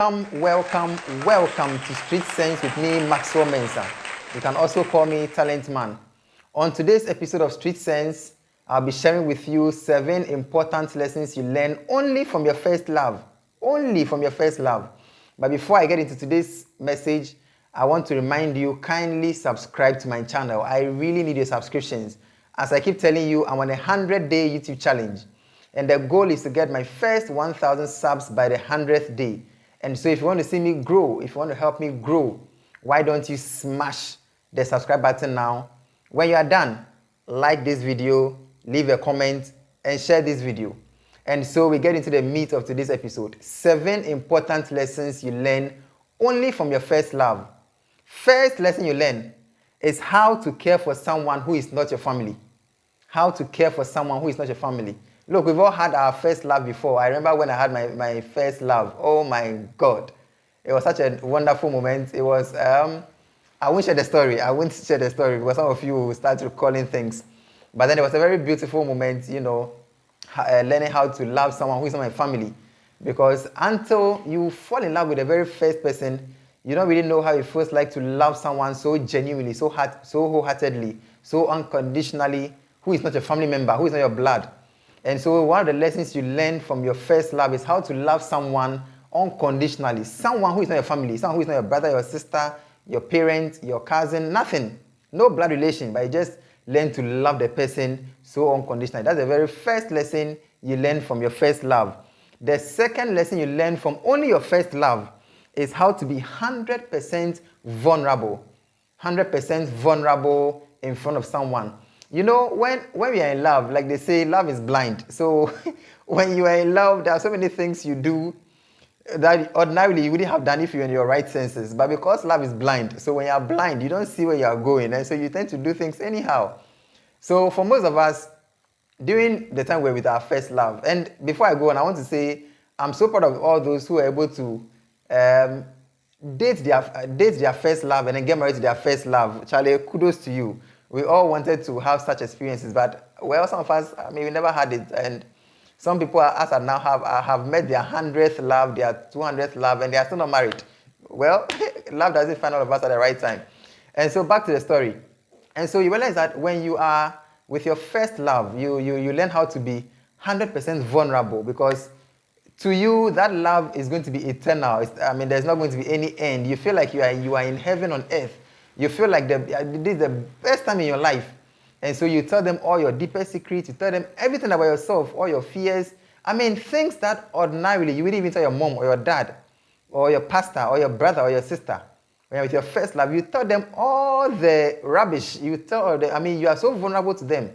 Welcome to Street Sense with me, Maxwell Mensah. You can also call me Talent Man. On today's episode of Street Sense, I'll be sharing with you 7 important lessons you learn only from your first love. Only from your first love. But before I get into today's message, I want to remind you, kindly subscribe to my channel. I really need your subscriptions. As I keep telling you, I'm on a 100-day YouTube challenge. And the goal is to get my first 1,000 subs by the 100th day. And so if you want to see me grow, if you want to help me grow, why don't you smash the subscribe button now? When you are done, like this video, leave a comment, and share this video. And so we get into the meat of today's episode. 7 important lessons you learn only from your first love. First lesson you learn is how to care for someone who is not your family. How to care for someone who is not your family. Look, we've all had our first love before. I remember when I had my first love. Oh my God. It was such a wonderful moment. It was, I won't share the story. Because some of you will start recalling things. But then it was a very beautiful moment, learning how to love someone who is not my family. Because until you fall in love with the very first person, you don't really know how it feels like to love someone so genuinely, so wholeheartedly, so unconditionally, who is not your family member, who is not your blood. And so one of the lessons you learn from your first love is how to love someone unconditionally. Someone who is not your family, someone who is not your brother, your sister, your parent, your cousin, nothing. No blood relation, but you just learn to love the person so unconditionally. That's the very first lesson you learn from your first love. The second lesson you learn from only your first love is how to be 100% vulnerable. 100% vulnerable in front of someone. You know, when we are in love, like they say, love is blind. So when you are in love, there are so many things you do that ordinarily you wouldn't have done if you were in your right senses. But because love is blind, so when you are blind, you don't see where you are going. And so you tend to do things anyhow. So for most of us, during the time we're with our first love, and before I go on, I want to say, I'm so proud of all those who are able to date their first love and then get married to their first love. Charlie, kudos to you. We all wanted to have such experiences, but well, some of us, we never had it. And some people, as I now have met their 100th love, their 200th love, and they are still not married. Well, love doesn't find all of us at the right time. And so back to the story. And so you realize that when you are with your first love, you learn how to be 100% vulnerable, because to you, that love is going to be eternal. There's not going to be any end. You feel like you are in heaven on earth. You feel like this is the best time in your life. And so you tell them all your deepest secrets. You tell them everything about yourself, all your fears. Things that ordinarily you wouldn't even tell your mom or your dad or your pastor or your brother or your sister. When you're with your first love, you tell them all the rubbish. You are so vulnerable to them,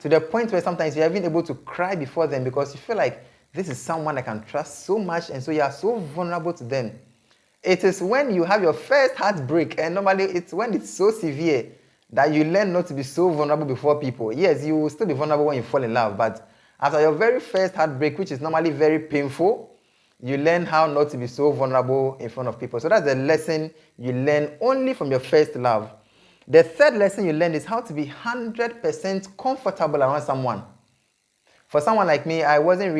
to the point where sometimes you're even able to cry before them because you feel like this is someone I can trust so much, and so you are so vulnerable to them. It is when you have your first heartbreak, and normally it's when it's so severe that you learn not to be so vulnerable before people. Yes, you will still be vulnerable when you fall in love, but after your very first heartbreak, which is normally very painful, you learn how not to be so vulnerable in front of people. So that's the lesson you learn only from your first love. The third lesson you learn is how to be 100% comfortable around someone. For someone like me, I didn't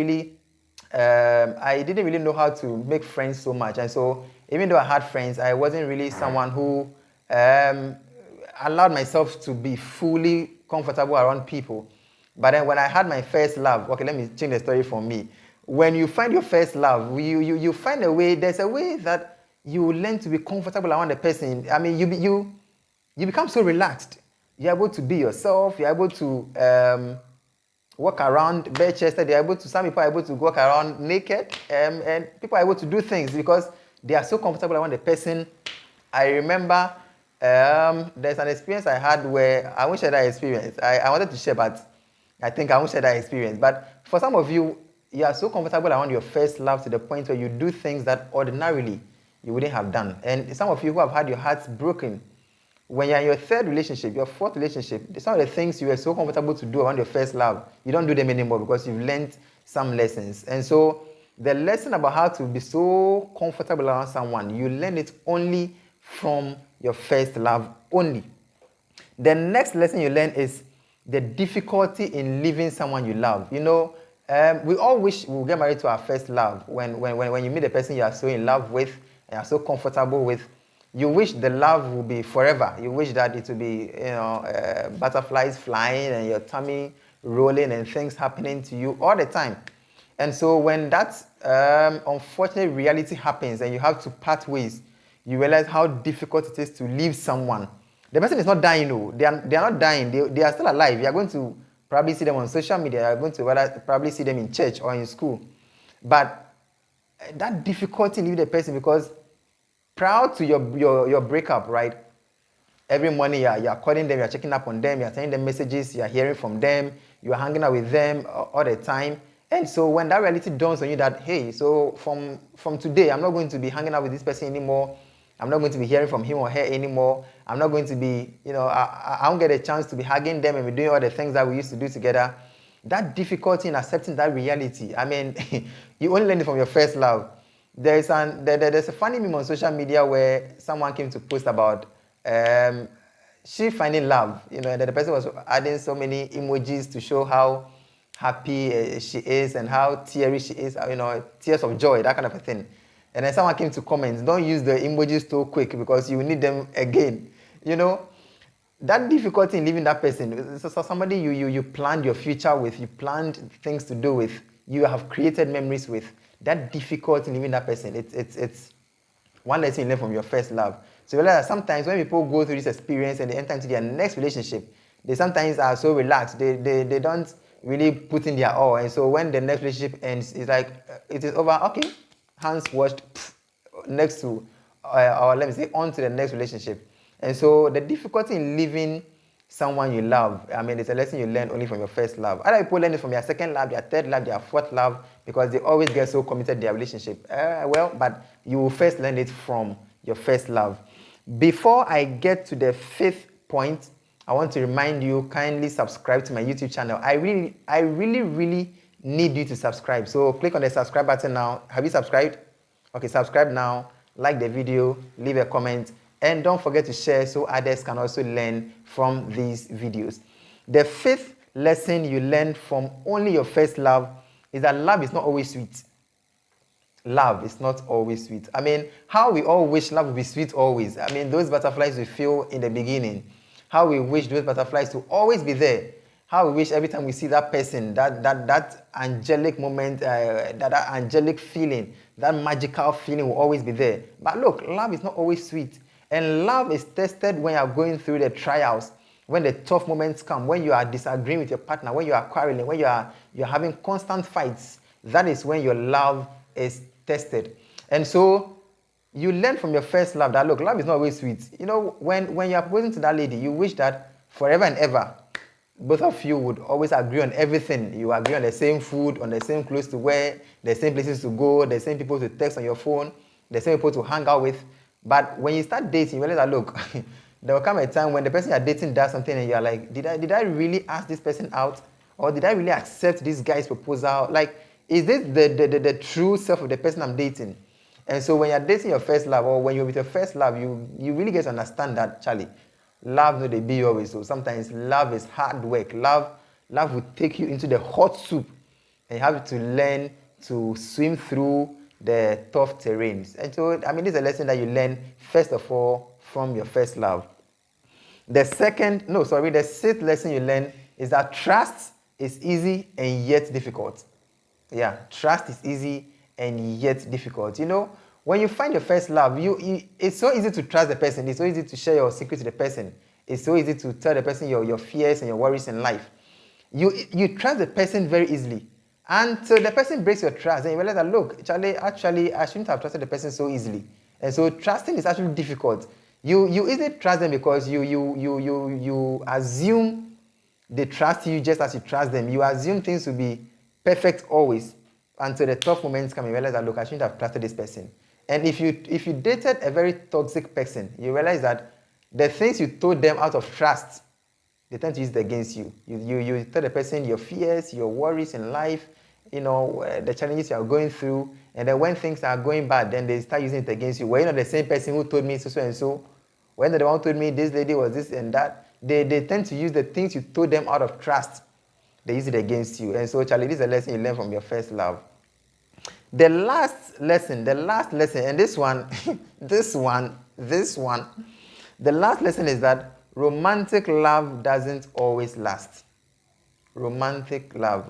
really know how to make friends so much. And so even though I had friends, I wasn't really someone who allowed myself to be fully comfortable around people. But then when I had my first love, okay, let me change the story for me. When you find your first love, you find there's a way that you learn to be comfortable around the person. You become so relaxed. You're able to be yourself. You're able to walk around bare-chested. Some people are able to walk around naked, and people are able to do things because they are so comfortable around the person. I remember there's an experience I had where I won't share that experience. I wanted to share, but I think I won't share that experience. But for some of you, you are so comfortable around your first love to the point where you do things that ordinarily you wouldn't have done. And some of you who have had your hearts broken, when you're in your third relationship, your fourth relationship, some of the things you were so comfortable to do around your first love, you don't do them anymore because you've learned some lessons. And so the lesson about how to be so comfortable around someone, you learn it only from your first love only. The next lesson you learn is the difficulty in leaving someone you love. We all wish we will get married to our first love. When you meet the person you are so in love with and are so comfortable with, you wish the love will be forever. You wish that it will be, butterflies flying and your tummy rolling and things happening to you all the time. And so when that unfortunate reality happens and you have to part ways, you realize how difficult it is to leave someone. The person is not dying, no. They are not dying. They are still alive. You are going to probably see them on social media. You are going to probably see them in church or in school. But that difficulty in leaving the person, because prior to your breakup, right? Every morning you're calling them, you're checking up on them, you're sending them messages, you're hearing from them, you're hanging out with them all the time. And so when that reality dawns on you that, hey, so from today, I'm not going to be hanging out with this person anymore. I'm not going to be hearing from him or her anymore. I'm not going to be, I won't get a chance to be hugging them and be doing all the things that we used to do together. That difficulty in accepting that reality, I mean, you only learn it from your first love. There's a funny meme on social media where someone came to post about she finding love, and then the person was adding so many emojis to show how happy she is and how teary she is, tears of joy, that kind of a thing. And then someone came to comment, don't use the emojis too quick because you need them again. That difficulty in leaving that person, so somebody you planned your future with, you planned things to do with, you have created memories with, that difficulty in leaving that person, it's one lesson you learn from your first love. So you realize that sometimes when people go through this experience and they enter into their next relationship, they sometimes are so relaxed, they don't really put in their all. And so when the next relationship ends, it's like, it is over, okay, hands washed, next to, or let me say, on to the next relationship. And so the difficulty in leaving someone you love, I mean, it's a lesson you learn only from your first love. Other people learn it from their second love, their third love, their fourth love, because they always get so committed to their relationship. But you will first learn it from your first love. Before I get to the fifth point, I want to remind you, kindly subscribe to my YouTube channel. I really need you to subscribe. So click on the subscribe button now. Have you subscribed? Okay, subscribe now, like the video, leave a comment, and don't forget to share so others can also learn from these videos. The fifth lesson you learn from only your first love is that love is not always sweet. Love is not always sweet. I mean, how we all wish love would be sweet always. I mean, those butterflies we feel in the beginning, how we wish those butterflies to always be there. How we wish every time we see that person, that angelic moment, that angelic feeling, that magical feeling will always be there. But look, love is not always sweet. And love is tested when you are going through the trials, when the tough moments come, when you are disagreeing with your partner, when you are quarreling, when you're having constant fights. That is when your love is tested. And so you learn from your first love that, look, love is not always sweet. When you are proposing to that lady, you wish that forever and ever, both of you would always agree on everything. You agree on the same food, on the same clothes to wear, the same places to go, the same people to text on your phone, the same people to hang out with. But when you start dating, you realize that, look, there will come a time when the person you're dating does something and you're like, did I really ask this person out? Or did I really accept this guy's proposal? Like, is this the true self of the person I'm dating? And so when you're dating your first love, or when you're with your first love, you really get to understand that, Charlie, love no dey be always. So sometimes love is hard work. Love will take you into the hot soup, and you have to learn to swim through the tough terrains. And so, I mean, this is a lesson that you learn first of all from your first love. The sixth lesson you learn is that trust is easy and yet difficult. Yeah, trust is easy and yet difficult. When you find your first love, it's so easy to trust the person. It's so easy to share your secret to the person. It's so easy to tell the person your fears and your worries in life. You trust the person very easily. And so the person breaks your trust, and you realize that, look, Charlie, actually, I shouldn't have trusted the person so easily. And so trusting is actually difficult. You easily trust them because you assume they trust you just as you trust them. You assume things will be perfect always. Until the tough moments come, you realize that, look, I shouldn't have trusted this person. And if you dated a very toxic person, you realize that the things you told them out of trust, they tend to use it against you. You tell the person your fears, your worries in life, the challenges you are going through, and then when things are going bad, then they start using it against you. Well, you're not the same person who told me so and so. When the one told me this lady was this and that, they tend to use the things you told them out of trust they use it against you. And so, Charlie, this is a lesson you learn from your first love. The last lesson, and this one, the last lesson is that romantic love doesn't always last. Romantic love,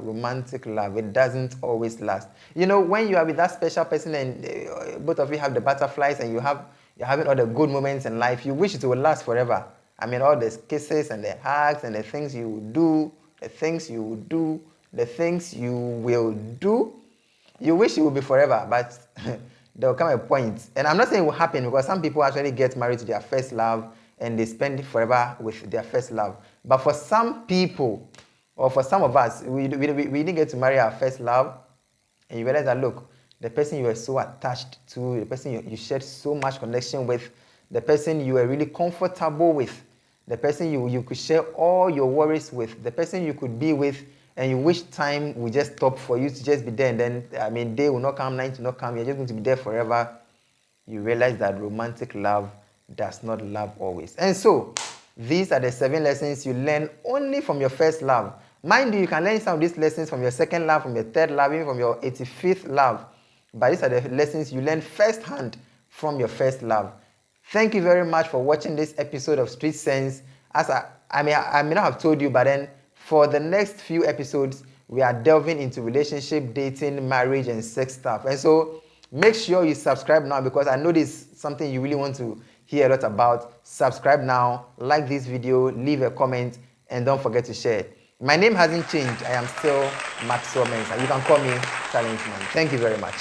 it doesn't always last. You know, when you are with that special person and both of you have the butterflies and you're having all the good moments in life, you wish it would last forever. I mean, all the kisses and the hugs and the things you will do, the things you will do, you wish it would be forever, but there will come a point. And I'm not saying it will happen, because some people actually get married to their first love and they spend forever with their first love. But for some people, or for some of us, we didn't get to marry our first love, and you realize that, look, the person you were so attached to, the person you shared so much connection with, the person you were really comfortable with, the person you could share all your worries with, the person you could be with, and you wish time would just stop for you to just be there, and then, I mean, day will not come, night will not come, you're just going to be there forever. You realize that romantic love does not love always. And so, these are the 7 lessons you learn only from your first love. Mind you, you can learn some of these lessons from your second love, from your third love, even from your 85th love. But these are the lessons you learn firsthand from your first love. Thank you very much for watching this episode of Street Sense. As I may not have told you, but then for the next few episodes, we are delving into relationship, dating, marriage, and sex stuff. And so make sure you subscribe now, because I know this is something you really want to hear a lot about. Subscribe now, like this video, leave a comment, and don't forget to share. My name hasn't changed. I am still Maxwell Mensah. You can call me Talent Man. Thank you very much.